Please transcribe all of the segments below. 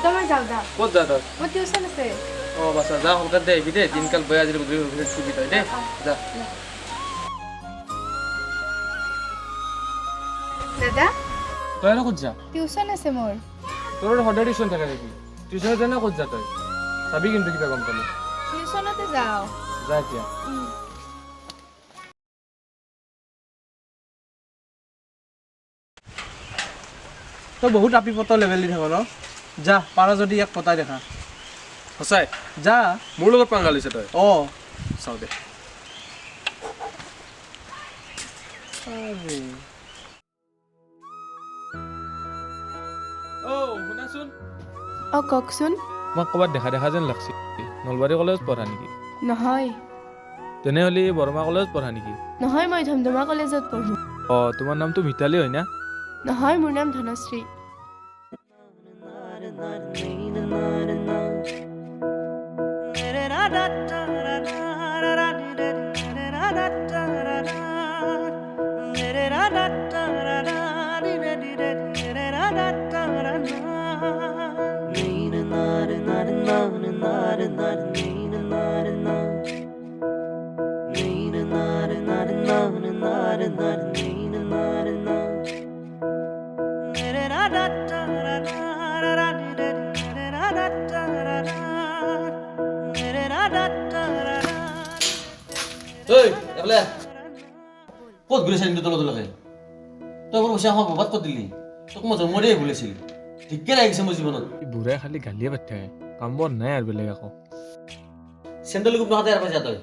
দেউতা মই যাওঁ দা ক'ত যা তই মোৰ টিউচন আছে অঁ বাছা যা সোনকালে দে আহিবি দে দিনকাল বেয়া আজিলৈ গধূলি অফিচত ছুটি তই দে যা দাদা তই আৰু ক'ত যা টিউচন আছে মোৰ তোৰ সদায় টিউচন থাকে নেকি টিউচনত জানা ক'ত যা তই চাবি কিন্তু কিবা গম পালি টিউচনতে যাওঁ যা এতিয়া তই বহুত আপি পতৰ লেভেল দি থাক ন যা পাৰ যদি ইয়াক পতাই দেখা সঁচাই যা মোৰ লগত পাংগা লৈছে তই অঁ চাওঁ দে শুনাচোন অঁ কওকচোন মই ক'ৰবাত দেখা যেন লাগছে নলবাৰী কলেজত পঢ়া নেকি নহয় তেনেহ'লে বৰমা কলেজত পঢ়া নেকি নহয় মই ধমধমা কলেজত পঢ়োঁ অঁ তোমাৰ নামটো মিতালী হয় না নহয় মোৰ নাম ধনশ্ৰী ঐ একলে ক'ত ঘূৰিছে কিন্তু তলতলৈকে তই মোৰ পইচা আমাক ববাদ ক'ত দিলি তোক মই জন্ম দিয়ে ভুলিছিলি ঠিকে লাগিছে মোৰ জীৱনত বুঢ়াই খালি গালিয়ে পাতি থাকে কাম বন নাই আৰু বেলেগ আকৌ চেণ্ডেল কোপ নহওঁতে আৰু পাইছা তই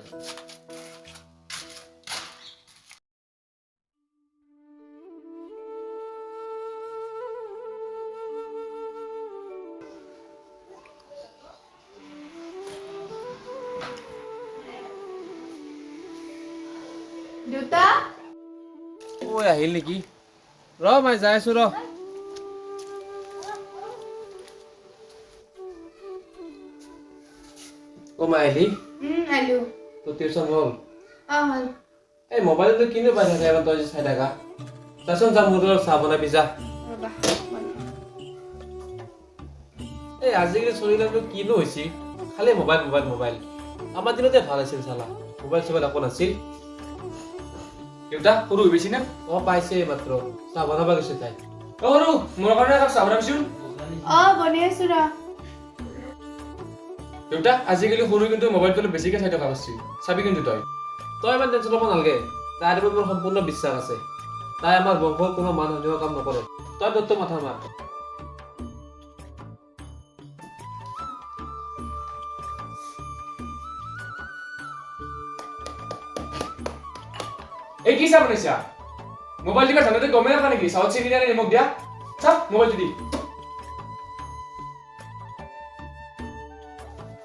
দেউতা ঐ আহিল নেকি ৰ মই যাই আছো ৰ অ' মই আহিলি আলু তোৰ টিউচন হ'ল অঁ হ'ল এই মোবাইলটো কিনো পাই থাকে আৰু তই যে চাই থাকা যাচোন যা মোৰ লগত চাহ বনাবি যা ৰ'বা এই আজিকালি ছোৱালীবিলাকটো কিনো হৈছে খালি মোবাইল মোবাইল মোবাইল আমাৰ দিনতে ভাল আছিল চালা মোবাইল চোবাইল একো নাছিল দেউতা সৰু হৈ বেছি নে অঁ পাইছে মাত্ৰ চাহ বনাব গৈছে তাই অ সৰু মোৰ কাৰণে একাপ চাহ বনাবিচোন অঁ বনাই আছোঁ ৰ দেউতা আজিকালি সৰু কিন্তু মোবাইলটো অলপ বেছিকে চাই থকা হৈছে চাবি কিন্তু তই তই ইমান টেনশ্যন ল'ব নালাগে তাইৰ ওপৰত মোৰ সম্পূৰ্ণ বিশ্বাস আছে তাই আমাৰ বংশৰ কোনো মান সন্দেহৰ কাম নকৰে তই তোৰটো মাথা মাৰ এই কি চাহ বনাইছা মোবাইল দিবা জানোতে গমেই নাপা নেকি চাউথ চিনি দিয়া নে নিমখ দিয়া চাহ মোবাইলটো দি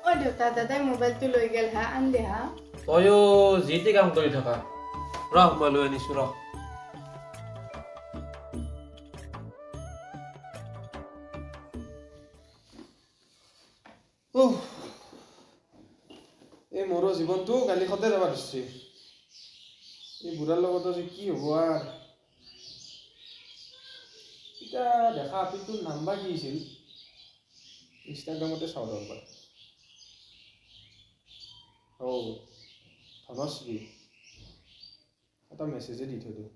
অঁ দেউতা দাদাই মোবাইলটো লৈ গ'ল হা আনলি হা তয়ো যি টি কাম কৰি থকা ৰহ মই লৈ আনিছো ৰহ এই মোৰো জীৱনটো কালি সদায় যাব ধৰিছে এই বুঢ়াৰ লগত যে কি হ'ব আৰু এতিয়া দেখা আপিটোৰ নাম বা কি আছিল ইনষ্টাগ্ৰামতে চাওঁ ৰ'বা ধনশ্ৰী এটা মেছেজে দি থৈ দিওঁ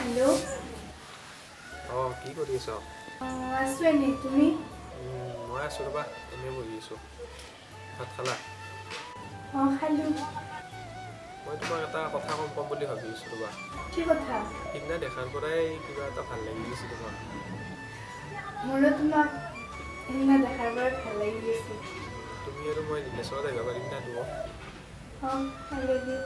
হেল্ল' অঁ কি কৰি আছ অঁ আছোঁ এনেই তুমি মই আছোঁ ৰ'বা এনেই বহি আছোঁ ভাত খালা অঁ খালোঁ মই তোমাক এটা কথা ক'ম বুলি ভাবি আছোঁ ৰ'বা কি কথা সিদিনা দেখাৰ পৰাই কিবা এটা ভাল লাগি গৈছে তোমাক মোৰো তোমাক সেইদিনা দেখাৰ পৰা ভাল লাগি গৈছে তুমি আৰু মই ৰিলেশ্যনত আহিব পাৰিম না তোমাক অঁ ভাল লাগিল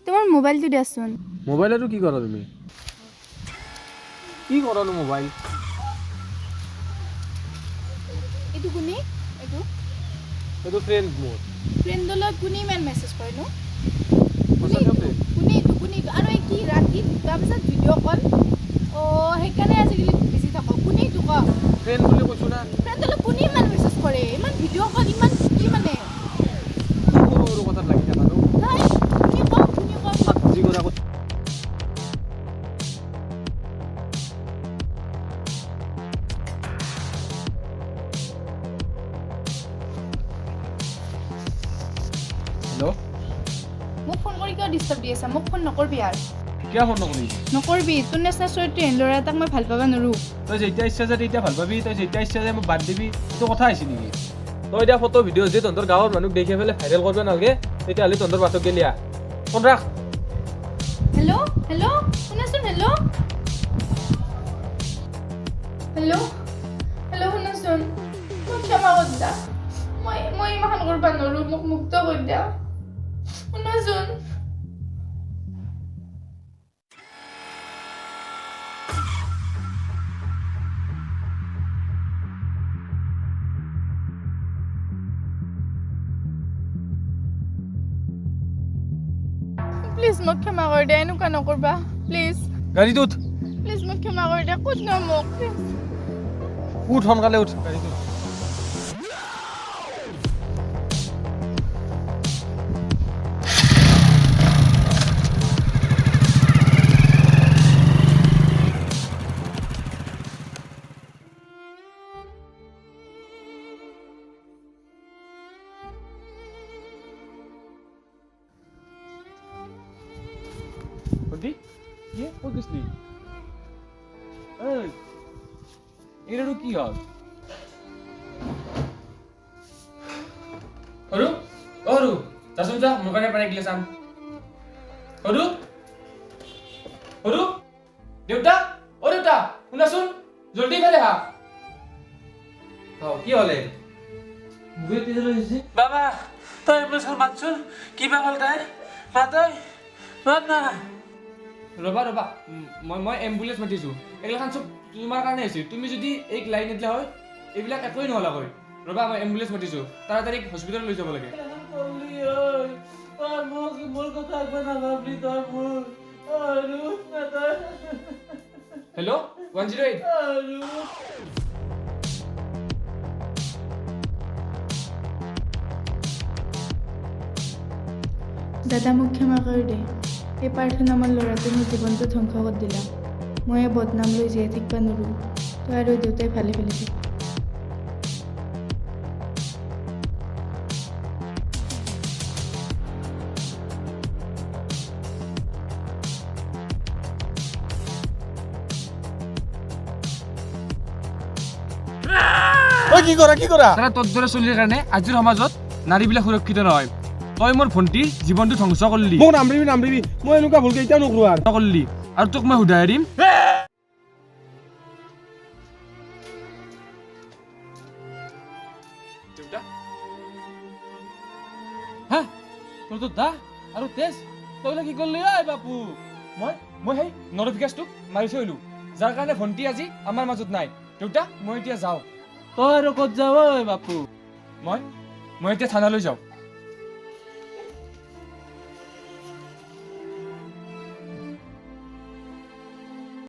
তোমাৰ মোবাইলটো দিয়াচোন মোবাইল আৰু কি কৰা তুমি কি কৰানো মোবাইল এইটো কোনে এইটো এইটো ফ্ৰেণ্ড মোৰ ফ্ৰেণ্ডৰ লগত কোনে ইমান মেছেজ কৰে নো সঁচাকে friend? কোনে আৰু এই কি ৰাতি 2টা বজাত ভিডিঅ' কল সেইকাৰণে আজিকালি বিজি থাকো কোনে এইটো ক ফ্ৰেণ্ড বুলি কৈছো না ফ্ৰেণ্ডৰ লগত কোনে ইমান মেছেজ কৰে ইমান ভিডিঅ' কল ইমান কি মানে সৰু সৰু কথাত লাগি থাকা ন নাই কোনে ক যি কৰা কথা হেল্ল' মোক ফোন কৰি কিয় ডিষ্টাৰ্ব দি আছা মোক ফোন নকৰবি আৰু কিয় ফোন নকৰিবি নকৰবি তোৰ নিচিনা চৰিত্ৰহীন ল'ৰা এটাক মই ভাল পাব নোৱাৰোঁ তই যেতিয়া ইচ্ছা যায় তেতিয়া ভাল পাবি তই যেতিয়া ইচ্ছা যায় মোক বাদ দিবি এইটো কথা আহিছে নেকি তই এতিয়া ফটো ভিডিঅ' যে তহঁতৰ গাঁৱৰ মানুহক দেখি পেলাই ভাইৰেল কৰিব নালাগে তেতিয়াহ'লে তহঁতৰ বাটক গেলি আহ ফোন ৰাখ হেল্ল' হেল্ল' শুনাচোন হেল্ল' হেল্ল' হেল্ল' শুনাচোন মোক ক্ষমা কৰি দিয়া মই ইমান কৰিব নোৱাৰোঁ মোক মুক্ত কৰি দিয়া শুনাচোন প্লিজ মোক ক্ষমা কৰি দিয়া এনেকুৱা নকৰবা প্লিজ গাড়ীত উঠ প্লিজ মোক ক্ষমা কৰি দিয়া ক'ত ন মোক প্লিজ উঠ সোনকালে উঠ গাড়ীত উঠ Pergi? Iya, bagus nih. Ini lu কি হল? অৰু যাচোন যা মোৰ কাৰণে পানী গিলাচ আন অৰু দেউতা দেউতা শুনাচোন জলদি ফেলে হা কি হলে বুয়ে তেজ লাগিছে বাবা তই এম্বুলেন্সখন মাতচোন কিবা হ'ল তাই মাত না ৰবা মই এম্বুলেন্স মাতিছো এইগিলাখান চব তোমাৰ কাৰণে হৈছে তুমি যদি এক লাইন নিদিলা হয় এইবিলাক একোৱেই নহ'লা হয় ৰবা মই এম্বুলেন্স মাতিছো তাড়াতাড়ি হস্পিটাল লৈ যাব লাগে হেল্ল' 108 দাদা মোক ক্ষমা কৰি দে এই প্ৰাৰ্থনা আমাৰ ল'ৰাটোৱে মোৰ জীৱনটো ধ্বংস কৰি দিলা মই এই বদনাম লৈ জীয়াই থাকিব নোৱাৰোঁ তই আৰু দেউতাই ভালে ভালে থাক কি কৰা তাৰা তোৰ দৰে চলিৰ কাৰণে আজিৰ সমাজত নাৰীবিলাক সুৰক্ষিত নহয় তই মোৰ ভণ্টিৰ জীৱনটো ধ্বংস কৰিলি মোক নামৰিবি মই এনেকুৱা ভুল কেতিয়াও নকৰোঁ আৰু তোক মই সুধাই দিম হা তোৰ তো দা আৰু তেজ তই কি কৰিলি ঐ বাপু মই সেই নৰফিকাছটোক মাৰি থৈ আহিলো যাৰ কাৰণে ভণ্টি আজি আমাৰ মাজত নাই দেউতা মই এতিয়া যাওঁ তই আৰু ক'ত যাৱ ঐ বাপু মই এতিয়া থানালৈ যাওঁ